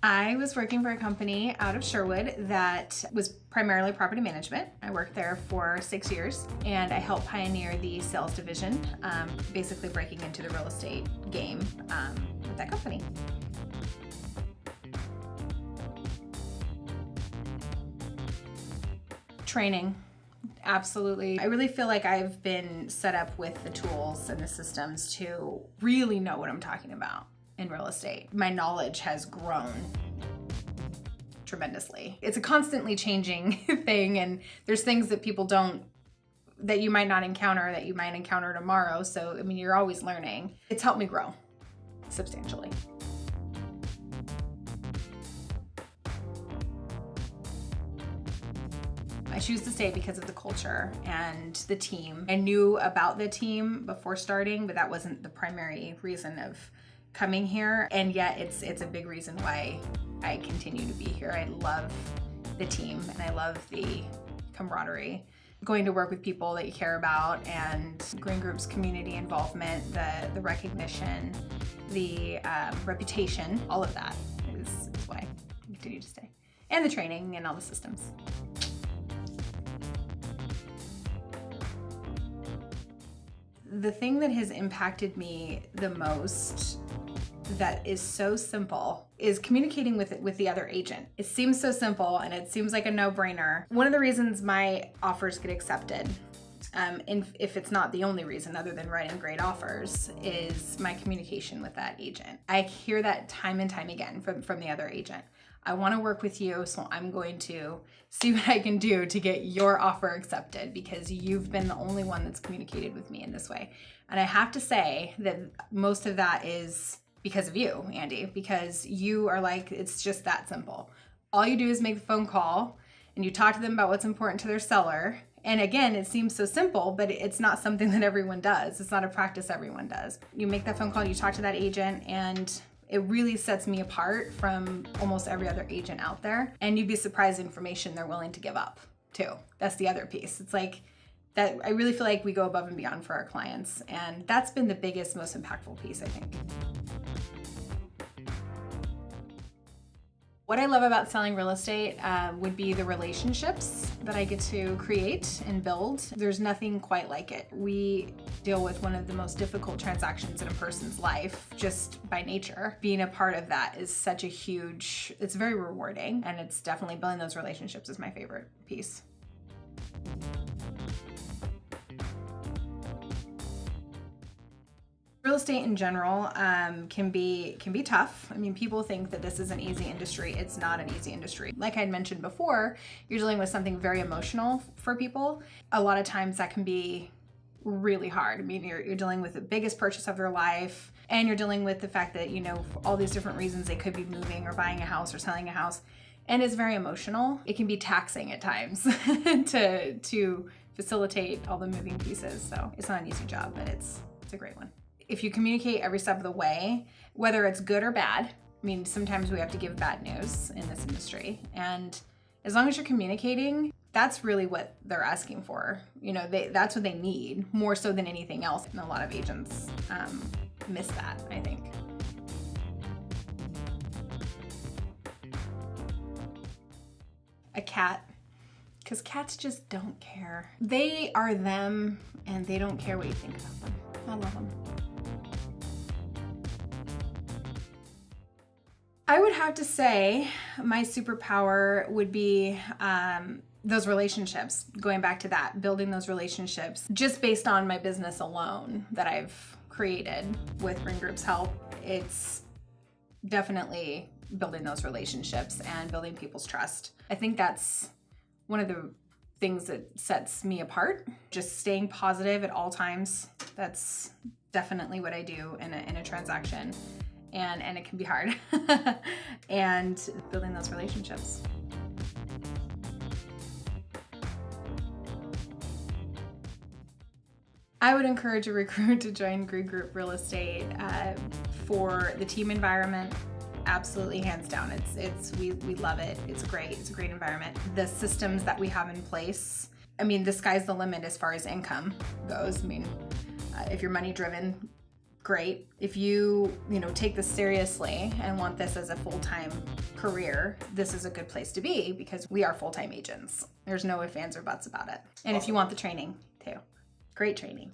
I was working for a company out of Sherwood that was primarily property management. I worked there for 6 years and I helped pioneer the sales division, basically breaking into the real estate game with that company. Training. Absolutely. I really feel like I've been set up with the tools and the systems to really know what I'm talking about in real estate. My knowledge has grown tremendously. It's a constantly changing thing, and there's things that people don't, that you might not encounter, that you might encounter tomorrow. So, I mean, you're always learning. It's helped me grow substantially. I choose to stay because of the culture and the team. I knew about the team before starting, but that wasn't the primary reason of coming here. And yet it's a big reason why I continue to be here. I love the team and I love the camaraderie. Going to work with people that you care about, and Green Group's community involvement, the recognition, the reputation, all of that is why I continue to stay. And the training and all the systems. The thing that has impacted me the most, that is so simple, is communicating with the other agent. It seems so simple and it seems like a no-brainer. One of the reasons my offers get accepted, and if it's not the only reason other than writing great offers, is my communication with that agent. I hear that time and time again from the other agent. I want to work with you, so I'm going to see what I can do to get your offer accepted because you've been the only one that's communicated with me in this way. And I have to say that most of that is because of you, Andy, because you are like, it's just that simple. All you do is make the phone call and you talk to them about what's important to their seller. And again, it seems so simple, but it's not something that everyone does. It's not a practice everyone does. You make that phone call, you talk to that agent, and it really sets me apart from almost every other agent out there. And you'd be surprised the information they're willing to give up too. That's the other piece. It's like that. I really feel like we go above and beyond for our clients. And that's been the biggest, most impactful piece, I think. What I love about selling real estate would be the relationships that I get to create and build. There's nothing quite like it. We deal with one of the most difficult transactions in a person's life just by nature. Being a part of that is such a huge, it's very rewarding, and it's definitely building those relationships is my favorite piece. Real estate in general can be tough. I mean, people think that this is an easy industry. It's not an easy industry. Like I'd mentioned before, you're dealing with something very emotional for people. A lot of times that can be really hard. I mean, you're dealing with the biggest purchase of their life, and you're dealing with the fact that, you know, for all these different reasons they could be moving or buying a house or selling a house. And it's very emotional. It can be taxing at times to facilitate all the moving pieces. So it's not an easy job, but it's a great one. If you communicate every step of the way, whether it's good or bad, I mean, sometimes we have to give bad news in this industry. And as long as you're communicating, that's really what they're asking for. You know, that's what they need more so than anything else. And a lot of agents miss that, I think. A cat, because cats just don't care. They are them and they don't care what you think about them. I love them. I would have to say my superpower would be those relationships, going back to that, building those relationships just based on my business alone that I've created with Green Group's help. It's definitely building those relationships and building people's trust. I think that's one of the things that sets me apart, just staying positive at all times. That's definitely what I do in a transaction. And it can be hard. And building those relationships. I would encourage a recruit to join Green Group Real Estate for the team environment. Absolutely, hands down. We love it. It's great. It's a great environment. The systems that we have in place, I mean, the sky's the limit as far as income goes. I mean, if you're money driven, great. If you take this seriously and want this as a full-time career, this is a good place to be because we are full-time agents. There's no ifs, ands, or buts about it. And if you want the training too, great training.